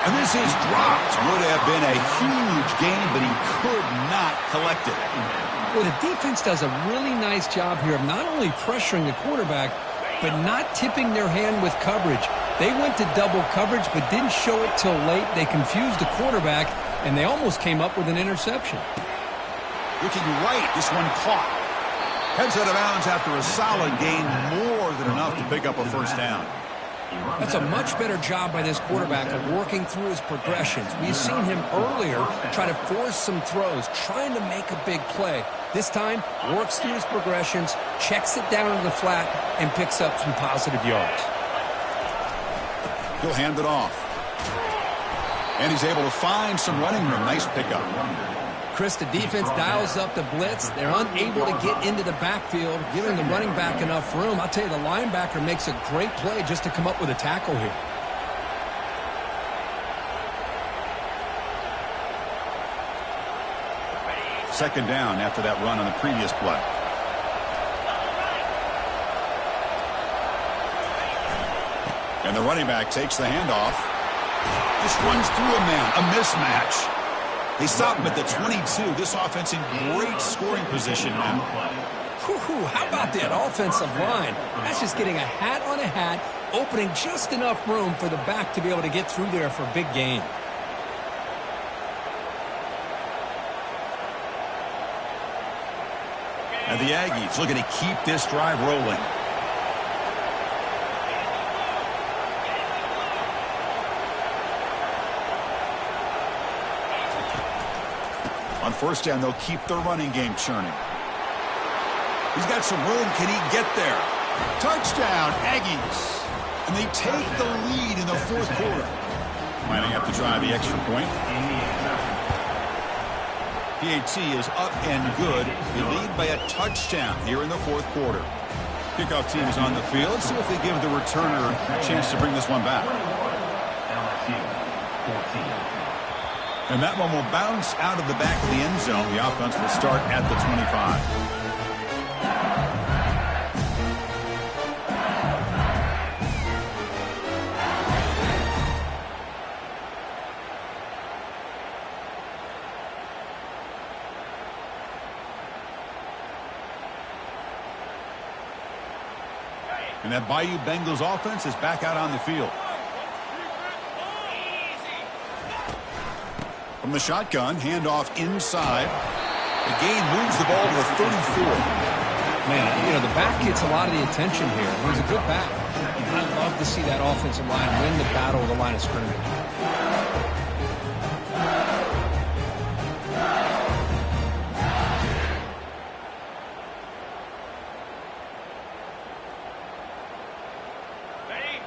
And this is dropped. Would have been a huge gain, but he could not collect it. Well, the defense does a really nice job here of not only pressuring the quarterback, but not tipping their hand with coverage. They went to double coverage, but didn't show it till late. They confused the quarterback, and they almost came up with an interception. Looking right, this one caught. Heads out of bounds after a solid gain, more than enough to pick up a first down. That's a much better job by this quarterback of working through his progressions. We've seen him earlier try to force some throws, trying to make a big play. This time, works through his progressions, checks it down to the flat, and picks up some positive yards. He'll hand it off. And he's able to find some running room. Nice pickup. Chris, the defense dials up the blitz. They're unable to get into the backfield, giving the running back enough room. I'll tell you, the linebacker makes a great play just to come up with a tackle here. Second down after that run on the previous play. And the running back takes the handoff. Just runs through a man, a mismatch. They stop him at the 22. This offense in great scoring position now. How about that offensive line? That's just getting a hat on a hat, opening just enough room for the back to be able to get through there for a big gain. And the Aggies looking to keep this drive rolling. On first down, they'll keep their running game churning. He's got some room. Can he get there? Touchdown, Aggies. And they take the lead in the fourth quarter. Lining up to try the extra point. PAT is up and good. They lead by a touchdown here in the fourth quarter. Kickoff team is on the field. Let's see if they give the returner a chance to bring this one back. LSU 14. And that one will bounce out of the back of the end zone. The offense will start at the 25. And that Bayou Bengals offense is back out on the field. From the shotgun, handoff inside. The gain moves the ball to the 34. Man, you know, the back gets a lot of the attention here. He's a good back. I love to see that offensive line win the battle of the line of scrimmage.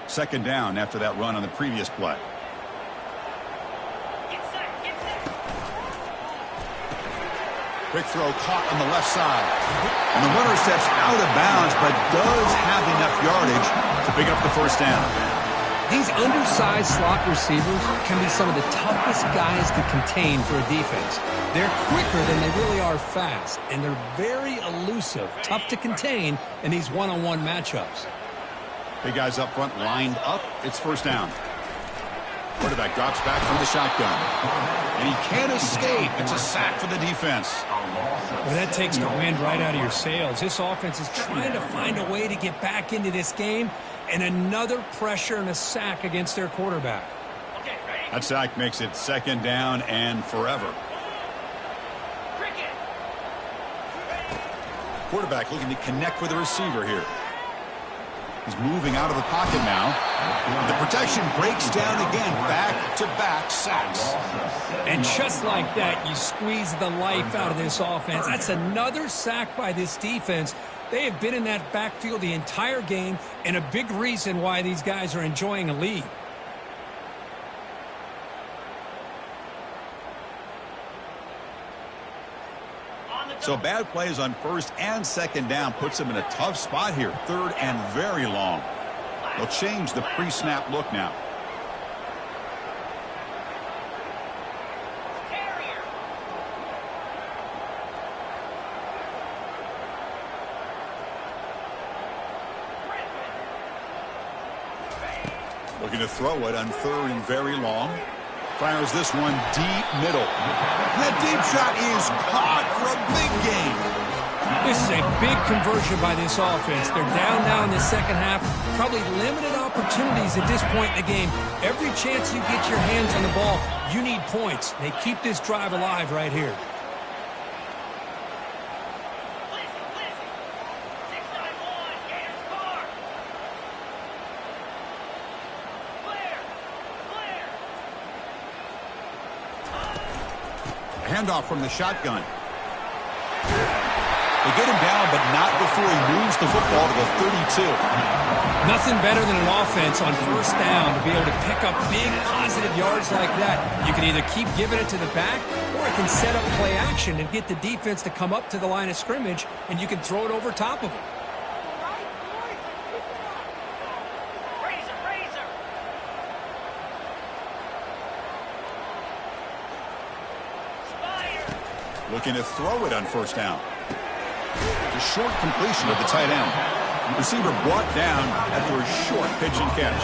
Second down after that run on the previous play. Quick throw caught on the left side. And the runner steps out of bounds, but does have enough yardage to pick up the first down. These undersized slot receivers can be some of the toughest guys to contain for a defense. They're quicker than they really are fast, and they're very elusive, tough to contain in these one-on-one matchups. Big guys up front lined up. It's first down. Quarterback drops back from the shotgun. And he can't escape. It's a sack for the defense. Well, that takes the wind right out of your sails. This offense is trying to find a way to get back into this game, and another pressure and a sack against their quarterback. That sack makes it second down and forever. Quarterback looking to connect with the receiver here. He's moving out of the pocket now. The protection breaks down again. Back-to-back sacks. And just like that, you squeeze the life out of this offense. That's another sack by this defense. They have been in that backfield the entire game, and a big reason why these guys are enjoying a lead. So bad plays on first and second down puts them in a tough spot here. Third and very long. They'll change the pre-snap look now. Looking to throw it on third and very long. Fires this one deep middle. That deep shot is caught for a big gain. This is a big conversion by this offense. They're down now in the second half. Probably limited opportunities at this point in the game. Every chance you get your hands on the ball, you need points. They keep this drive alive right here. Handoff from the shotgun. They get him down, but not before he moves the football to the 32. Nothing better than an offense on first down to be able to pick up big positive yards like that. You can either keep giving it to the back, or it can set up play action and get the defense to come up to the line of scrimmage, and you can throw it over top of them. Looking to throw it on first down. The short completion of the tight end. Receiver brought down after a short pitch and catch.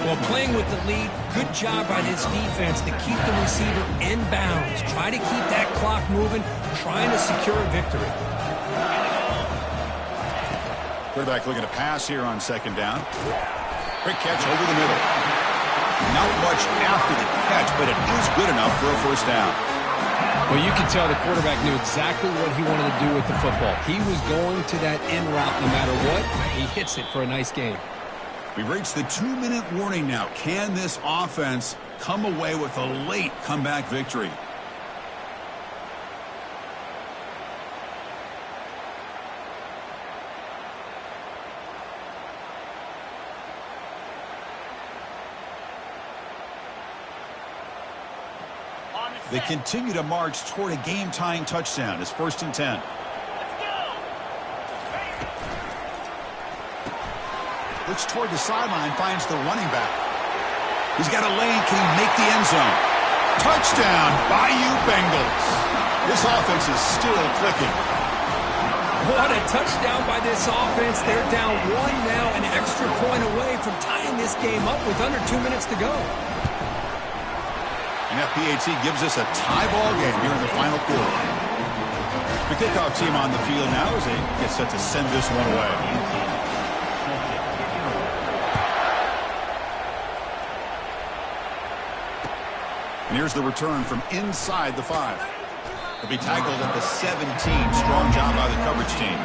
Well, playing with the lead, good job by this defense to keep the receiver in bounds. Try to keep that clock moving, trying to secure a victory. Quarterback looking to pass here on second down. Quick catch over the middle. Not much after the catch, but it is good enough for a first down. Well, you can tell the quarterback knew exactly what he wanted to do with the football. He was going to that in route no matter what. He hits it for a nice game. We've reached the 2-minute warning now. Can this offense come away with a late comeback victory? They continue to march toward a game-tying touchdown. It's 1st and 10. Looks toward the sideline, finds the running back. He's got a lane. Can he make the end zone? Touchdown, Bayou Bengals. This offense is still clicking. What a touchdown by this offense. They're down 1 now, an extra point away from tying this game up with under 2 minutes to go. And FPAT gives us a tie ball game here in the final quarter. The kickoff team on the field now as they get set to send this one away. And here's the return from inside the 5. He'll be tackled at the 17. Strong job by the coverage team.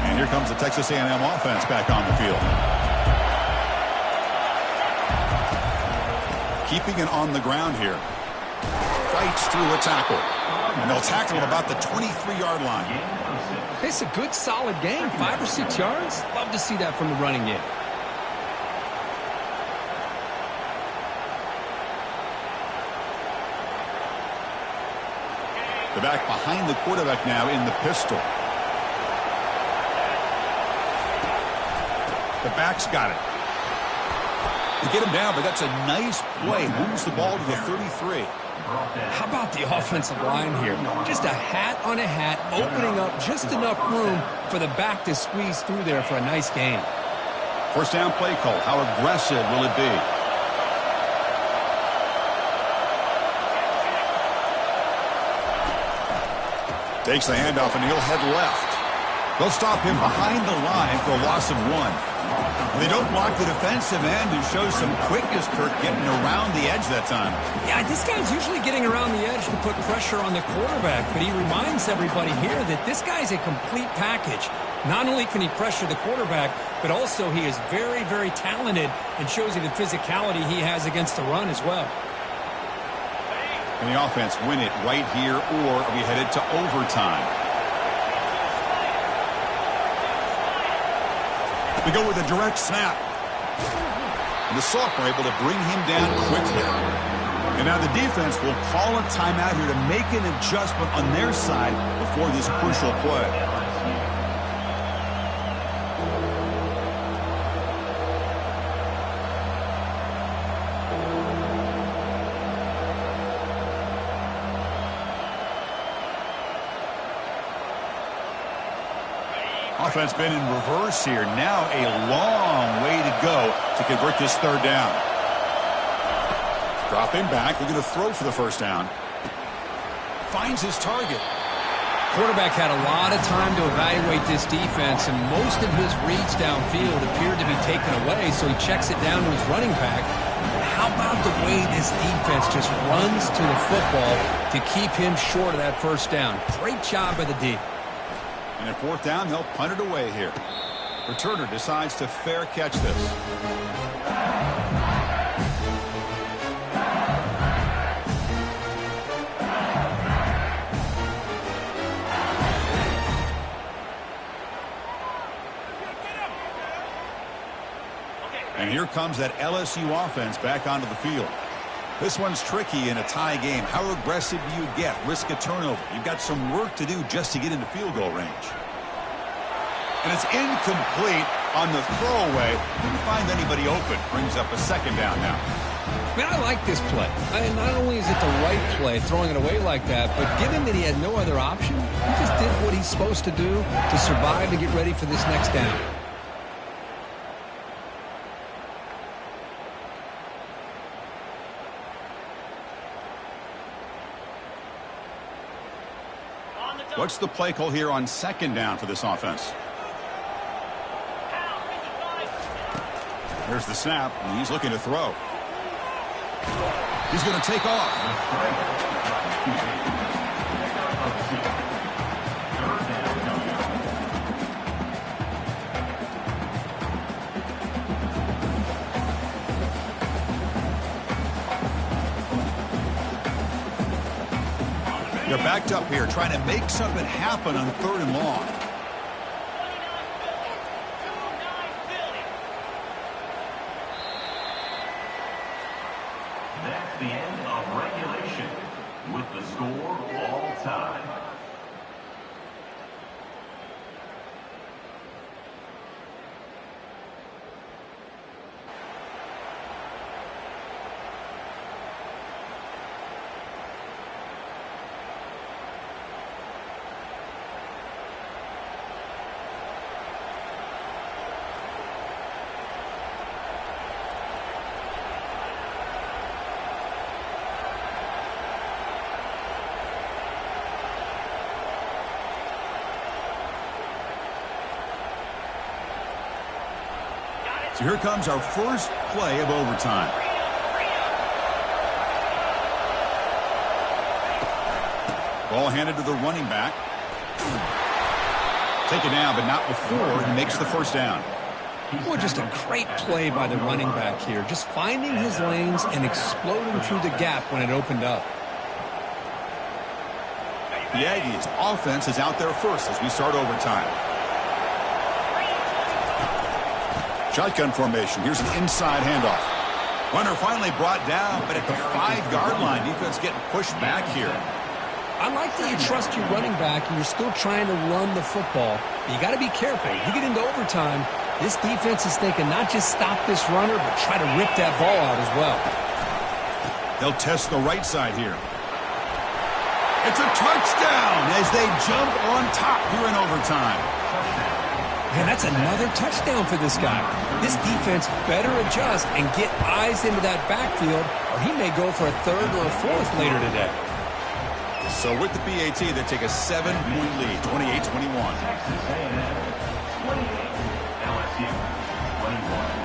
And here comes the Texas A&M offense back on the field. Keeping it on the ground here. Fights through a tackle. And they'll tackle him about the 23-yard line. It's a good, solid game. 5 or 6 yards. Love to see that from the running game. The back behind the quarterback now in the pistol. The back's got it. They get him down, but that's a nice play. Moves the ball to the 33. How about the offensive line here? Just a hat on a hat, opening up just enough room for the back to squeeze through there for a nice gain. First down play call. How aggressive will it be? Takes the handoff and he'll head left. They'll stop him behind the line for a loss of 1. They don't block the defensive end and show some quickness, Kirk, getting around the edge that time. Yeah, this guy's usually getting around the edge to put pressure on the quarterback, but he reminds everybody here that this guy's a complete package. Not only can he pressure the quarterback, but also he is very, very talented and shows you the physicality he has against the run as well. And the offense win it right here, or are we headed to overtime? We go with a direct snap. And the Soft are able to bring him down quickly. And now the defense will call a timeout here to make an adjustment on their side before this crucial play. Offense been in reverse here. Now a long way to go to convert this third down. Dropping back, looking to throw for the first down. Finds his target. Quarterback had a lot of time to evaluate this defense, and most of his reads downfield appeared to be taken away, so he checks it down to his running back. How about the way this defense just runs to the football to keep him short of that first down? Great job by the D. And at fourth down, they'll punt it away here. Returner decides to fair catch this. And here comes that LSU offense back onto the field. This one's tricky in a tie game. How aggressive do you get? Risk a turnover. You've got some work to do just to get into field goal range. And it's incomplete on the throwaway. Didn't find anybody open. Brings up a second down now. Man, I like this play. Not only is it the right play, throwing it away like that, but given that he had no other option, he just did what he's supposed to do to survive and get ready for this next down. What's the play call here on second down for this offense? There's the snap, and he's looking to throw. He's going to take off. They're backed up here, trying to make something happen on third and long. So here comes our first play of overtime. Ball handed to the running back. Taken down, but not before he makes the first down. Well, just a great play by the running back here. Just finding his lanes and exploding through the gap when it opened up. The Aggies offense is out there first as we start overtime. Shotgun formation. Here's an inside handoff. Runner finally brought down, but at the 5-yard line, defense getting pushed back here. I like that you trust your running back and you're still trying to run the football. You got to be careful. You get into overtime, this defense is thinking not just stop this runner, but try to rip that ball out as well. They'll test the right side here. It's a touchdown as they jump on top here in overtime. Man, that's another touchdown for this guy. This defense better adjust and get eyes into that backfield, or he may go for a third or a fourth later today. So with the PAT, they take a 7-point lead, 28-21. Texas A&M 28, LSU 21.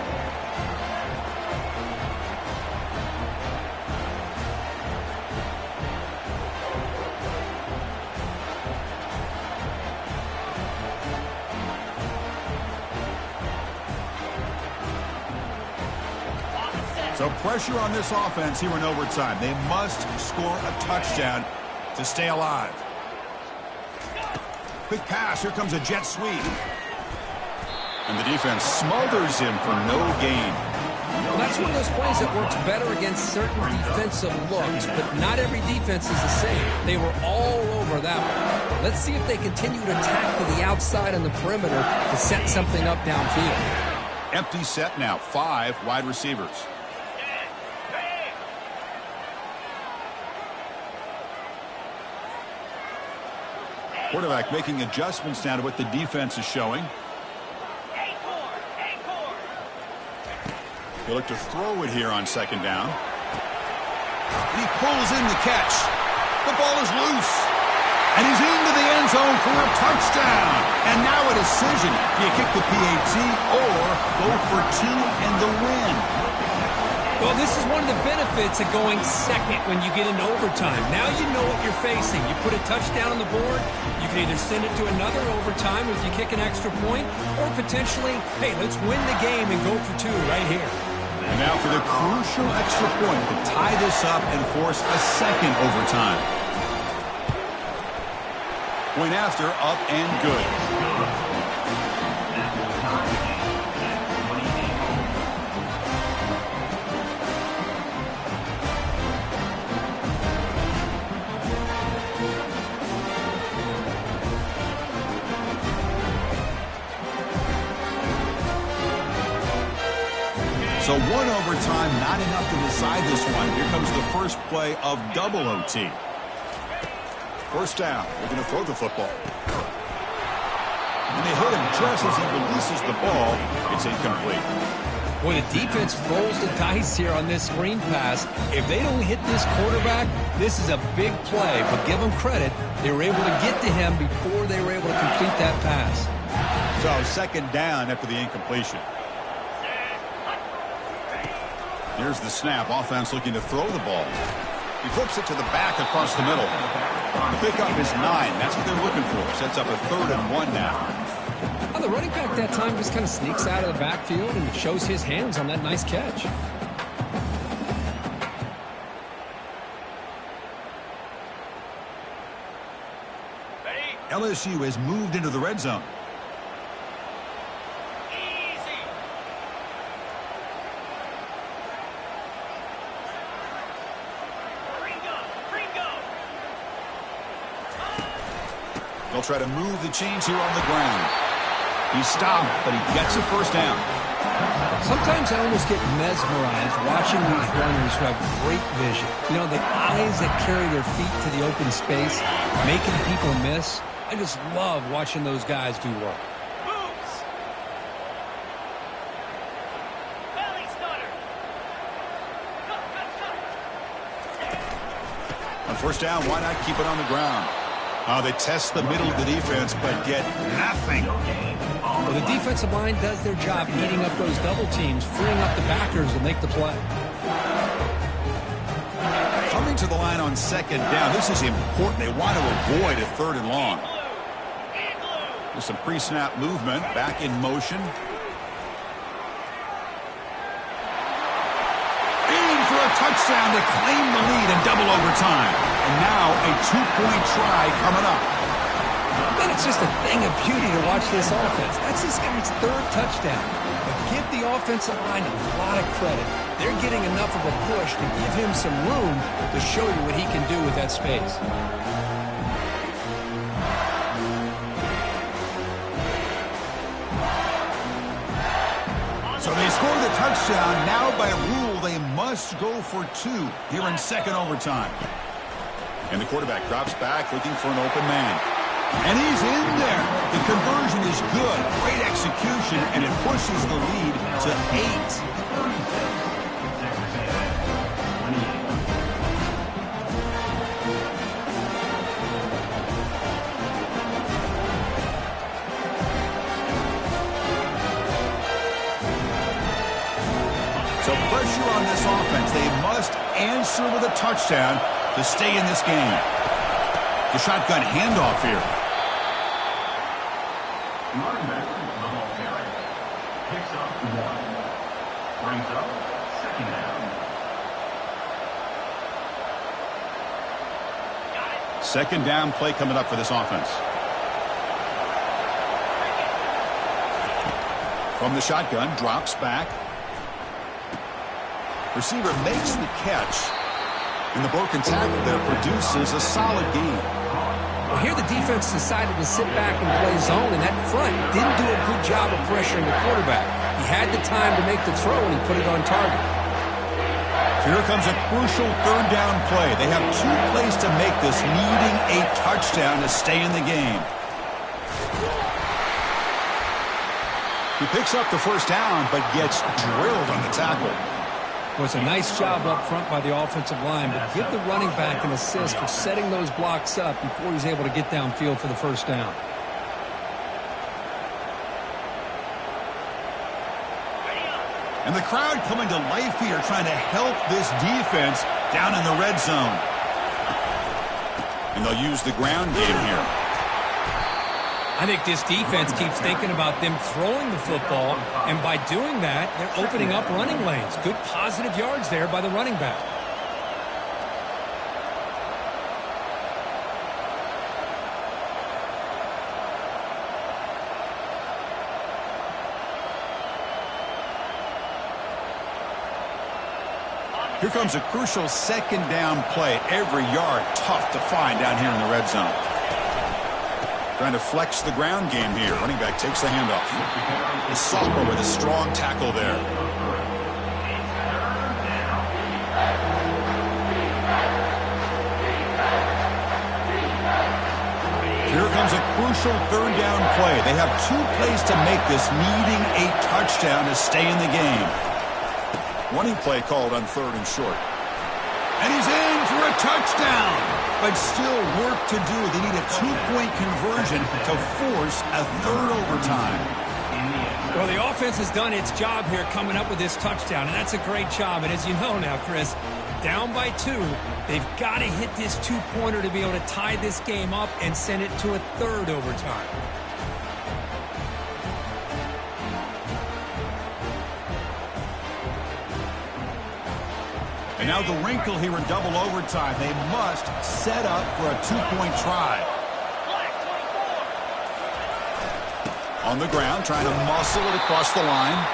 So pressure on this offense here in overtime. They must score a touchdown to stay alive. Quick pass. Here comes a jet sweep. And the defense smothers him for no gain. Well, that's one of those plays that works better against certain defensive looks, but not every defense is the same. They were all over that one. Let's see if they continue to attack to the outside on the perimeter to set something up downfield. Empty set now. 5 wide receivers. Quarterback making adjustments now to what the defense is showing. He'll look to throw it here on second down. He pulls in the catch. The ball is loose. And he's into the end zone for a touchdown. And now a decision. Do you kick the PAT or go for 2 and the win? Well, this is one of the benefits of going second when you get into overtime. Now you know what you're facing. You put a touchdown on the board, you can either send it to another overtime if you kick an extra point, or potentially, hey, let's win the game and go for 2 right here. And now for the crucial extra point to tie this up and force a second overtime. Point after, up and good. So 1 overtime, not enough to decide this one. Here comes the first play of double OT. First down. They're going to throw the football. And they hit him just as he releases the ball. It's incomplete. Boy, the defense rolls the dice here on this screen pass. If they don't hit this quarterback, this is a big play. But give them credit. They were able to get to him before they were able to complete that pass. So second down after the incompletion. Here's the snap. Offense looking to throw the ball. He flips it to the back across the middle. Pick up is 9. That's what they're looking for. Sets up a 3rd and 1 now. Well, the running back that time just kind of sneaks out of the backfield and shows his hands on that nice catch. LSU has moved into the red zone. They'll try to move the chains here on the ground. He's stopped, but he gets a first down. Sometimes I almost get mesmerized watching these runners who have great vision. You know, the eyes that carry their feet to the open space, making people miss. I just love watching those guys do work. On first down, why not keep it on the ground? They test the middle of the defense, but get nothing. Well, the defensive line does their job eating up those double teams, freeing up the backers to make the play. Coming to the line on second down. This is important. They want to avoid a 3rd and long. With some pre-snap movement, back in motion. For a touchdown to claim the lead in double overtime. And now a 2-point try coming up. And it's just a thing of beauty to watch this offense. That's this guy's 3rd touchdown. But give the offensive line a lot of credit. They're getting enough of a push to give him some room to show you what he can do with that space. So they score the touchdown. Now by rule, they must go for 2 here in second overtime. And the quarterback drops back looking for an open man. And he's in there. The conversion is good. Great execution, and it pushes the lead to 8. So pressure on this offense. They must answer with a touchdown to stay in this game. The shotgun handoff here. Running back, the ball carrier. Picks up 1. Brings up 2nd down. Second down play coming up for this offense. From the shotgun, drops back. Receiver makes the catch, and the broken tackle there produces a solid gain. Well, here the defense decided to sit back and play zone, and that front didn't do a good job of pressuring the quarterback. He had the time to make the throw, and he put it on target. Here comes a crucial 3rd down play. They have 2 plays to make this, needing a touchdown to stay in the game. He picks up the 1st down, but gets drilled on the tackle. Well, it's a nice job up front by the offensive line, but give the running back an assist for setting those blocks up before he's able to get downfield for the 1st down. And the crowd coming to life here, trying to help this defense down in the red zone. And they'll use the ground game here. I think this defense keeps thinking about them throwing the football, and by doing that, they're opening up running lanes. Good positive yards there by the running back. Here comes a crucial 2nd down play. Every yard tough to find down here in the red zone. Trying to flex the ground game here. Running back takes the handoff. The sophomore with a strong tackle there. Here comes a crucial 3rd down play. They have 2 plays to make this, needing a touchdown to stay in the game. Running play called on 3rd and short. And he's in for a touchdown. But still work to do. They need a 2-point conversion to force a 3rd overtime. Well, the offense has done its job here coming up with this touchdown, and that's a great job. And as you know now, Chris, down by 2, they've got to hit this 2-pointer to be able to tie this game up and send it to a 3rd overtime. And now the wrinkle here in double overtime. They must set up for a 2-point try. On the ground, trying to muscle it across the line.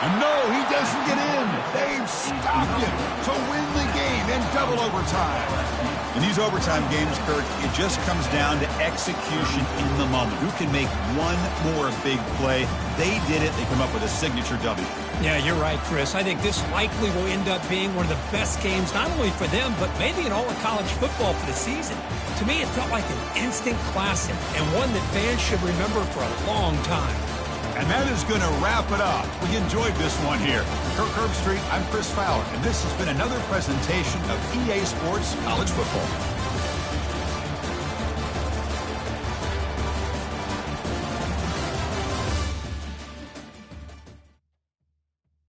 And no, he doesn't get in. They've stopped him to win the game in double overtime. In these overtime games, Kirk, it just comes down to execution in the moment. Who can make one more big play? They did it. They come up with a signature W. Yeah, you're right, Chris. I think this likely will end up being one of the best games, not only for them, but maybe in all of college football for the season. To me, it felt like an instant classic and one that fans should remember for a long time. And that is going to wrap it up. We enjoyed this one here. Kirk Herbstreit, I'm Chris Fowler, and this has been another presentation of EA Sports College Football.